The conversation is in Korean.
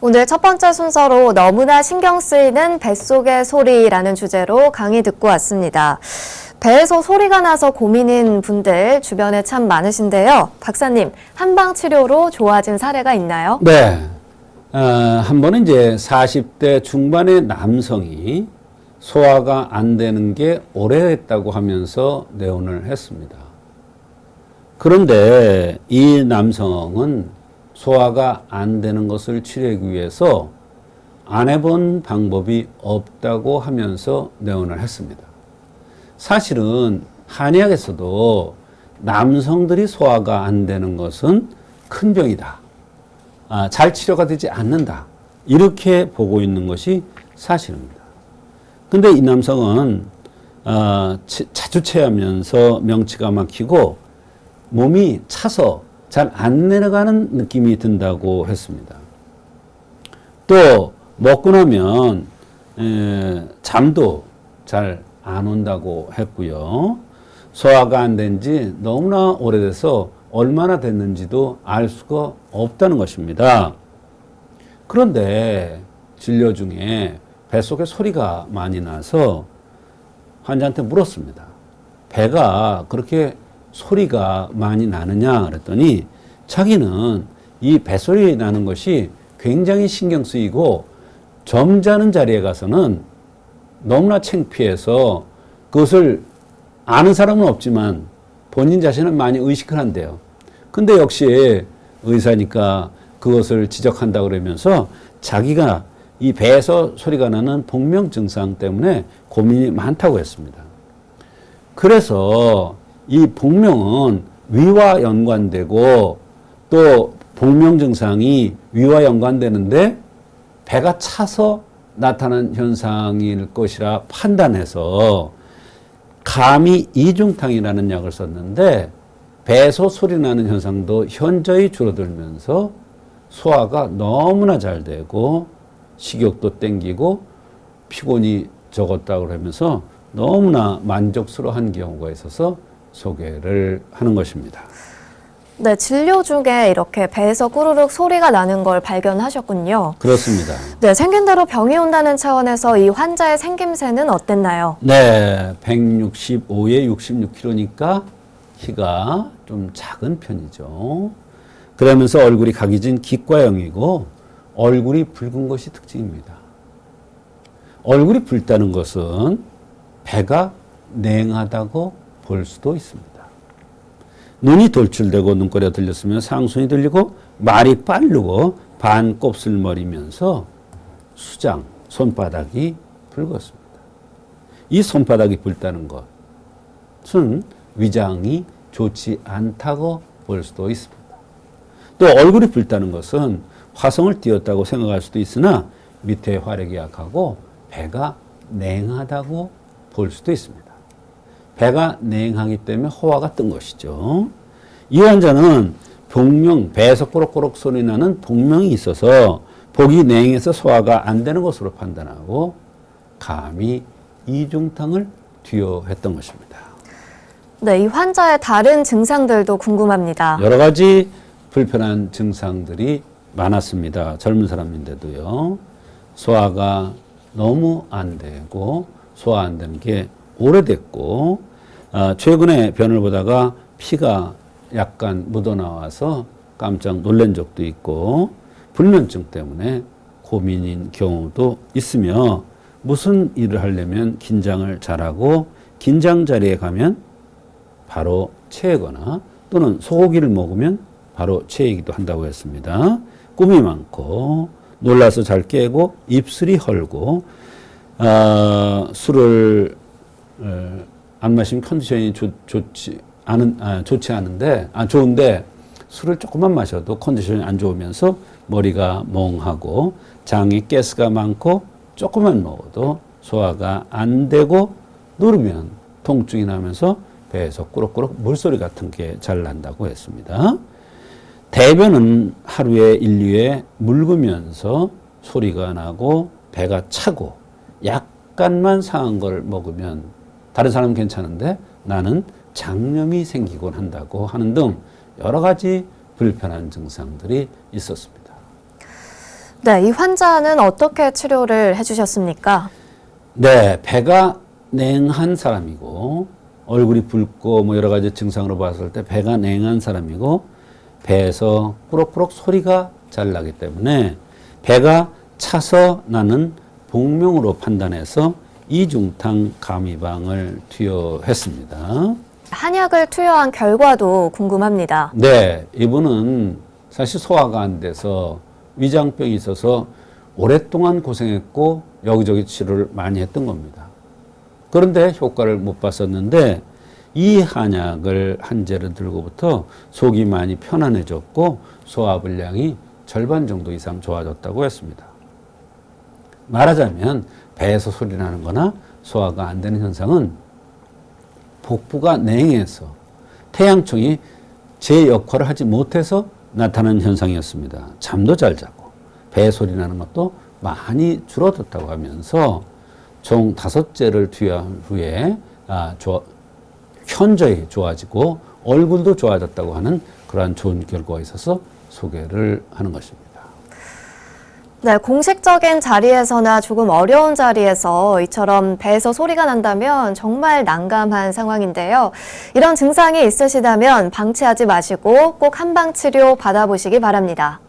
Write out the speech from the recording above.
오늘 첫 번째 순서로 너무나 신경 쓰이는 뱃속의 소리라는 주제로 강의 듣고 왔습니다. 배에서 소리가 나서 고민인 분들 주변에 참 많으신데요. 박사님, 한방치료로 좋아진 사례가 있나요? 네. 한 번은 이제 40대 중반의 남성이 소화가 안 되는 게 오래됐다고 하면서 내원을 했습니다. 그런데 이 남성은 소화가 안 되는 것을 치료하기 위해서 안 해본 방법이 없다고 하면서 내원을 했습니다. 사실은 한의학에서도 남성들이 소화가 안 되는 것은 큰 병이다. 잘 치료가 되지 않는다. 이렇게 보고 있는 것이 사실입니다. 근데 이 남성은 자주 체하면서 명치가 막히고 몸이 차서 잘 안 내려가는 느낌이 든다고 했습니다. 또 먹고 나면 잠도 잘 안 온다고 했고요. 소화가 안 된 지 너무나 오래돼서 얼마나 됐는지도 알 수가 없다는 것입니다. 그런데 진료 중에 뱃속에 소리가 많이 나서 환자한테 물었습니다. 배가 그렇게 소리가 많이 나느냐 그랬더니 자기는 이 뱃소리 나는 것이 굉장히 신경 쓰이고 점자는 자리에 가서는 너무나 창피해서 그것을 아는 사람은 없지만 본인 자신은 많이 의식을 한대요. 근데 역시 의사니까 그것을 지적한다고 그러면서 자기가 이 배에서 소리가 나는 복명 증상 때문에 고민이 많다고 했습니다. 그래서 이 복명은 위와 연관되고 또 복명 증상이 위와 연관되는데 배가 차서 나타난 현상일 것이라 판단해서 감이 이중탕이라는 약을 썼는데 배에서 소리 나는 현상도 현저히 줄어들면서 소화가 너무나 잘 되고 식욕도 땡기고 피곤이 적었다고 그러면서 너무나 만족스러워한 경우가 있어서 소개를 하는 것입니다. 네, 진료 중에 이렇게 배에서 꾸르륵 소리가 나는 걸 발견하셨군요. 그렇습니다. 네, 생긴 대로 병이 온다는 차원에서 이 환자의 생김새는 어땠나요? 네, 165에 66kg니까 키가 좀 작은 편이죠. 그러면서 얼굴이 각이진 기과형이고 얼굴이 붉은 것이 특징입니다. 얼굴이 붉다는 것은 배가 냉하다고 볼 수도 있습니다. 눈이 돌출되고 눈꼬리가 들렸으면 상순이 들리고 말이 빠르고 반 곱슬머리면서 수장, 손바닥이 붉었습니다. 이 손바닥이 붉다는 것은 위장이 좋지 않다고 볼 수도 있습니다. 또 얼굴이 붉다는 것은 화성을 띄었다고 생각할 수도 있으나 밑에 화력이 약하고 배가 냉하다고 볼 수도 있습니다. 배가 냉하기 때문에 호화가 뜬 것이죠. 이 환자는 복명, 배에서 꼬록꼬록 소리 나는 복명이 있어서 복이 냉해서 소화가 안 되는 것으로 판단하고 감히 이중탕을 투여했던 것입니다. 네, 이 환자의 다른 증상들도 궁금합니다. 여러 가지 불편한 증상들이 많았습니다. 젊은 사람인데도요. 소화가 너무 안 되고 소화 안 되는 게 오래됐고 최근에 변을 보다가 피가 약간 묻어나와서 깜짝 놀란 적도 있고 불면증 때문에 고민인 경우도 있으며 무슨 일을 하려면 긴장을 잘하고 긴장 자리에 가면 바로 체하거나 또는 소고기를 먹으면 바로 체이기도 한다고 했습니다. 꿈이 많고 놀라서 잘 깨고 입술이 헐고 술을 안 마시면 컨디션이 좋은데 술을 조금만 마셔도 컨디션이 안 좋으면서 머리가 멍하고 장에 가스가 많고 조금만 먹어도 소화가 안 되고 누르면 통증이 나면서 배에서 꾸럭꾸럭 물소리 같은 게 잘 난다고 했습니다. 대변은 하루에 1, 2회 묽으면서 소리가 나고 배가 차고 약간만 상한 걸 먹으면 다른 사람은 괜찮은데 나는 장염이 생기곤 한다고 하는 등 여러 가지 불편한 증상들이 있었습니다. 네, 이 환자는 어떻게 치료를 해주셨습니까? 네, 배가 냉한 사람이고 얼굴이 붉고 뭐 여러 가지 증상으로 봤을 때 배가 냉한 사람이고 배에서 꾸럭꾸럭 소리가 잘 나기 때문에 배가 차서 나는 복명으로 판단해서 이중탕 감이방을 투여했습니다. 한약을 투여한 결과도 궁금합니다. 네, 이분은 사실 소화가 안 돼서 위장병이 있어서 오랫동안 고생했고 여기저기 치료를 많이 했던 겁니다. 그런데 효과를 못 봤었는데 이 한약을 한 재를 들고부터 속이 많이 편안해졌고 소화불량이 절반 정도 이상 좋아졌다고 했습니다. 말하자면 배에서 소리 나는 거나 소화가 안 되는 현상은 복부가 냉해서 태양청이 제 역할을 하지 못해서 나타나는 현상이었습니다. 잠도 잘 자고 배 소리 나는 것도 많이 줄어들었다고 하면서 총 5재를 투여한 후에 현저히 좋아지고 얼굴도 좋아졌다고 하는 그러한 좋은 결과가 있어서 소개를 하는 것입니다. 네, 공식적인 자리에서나 조금 어려운 자리에서 이처럼 배에서 소리가 난다면 정말 난감한 상황인데요. 이런 증상이 있으시다면 방치하지 마시고 꼭 한방 치료 받아보시기 바랍니다.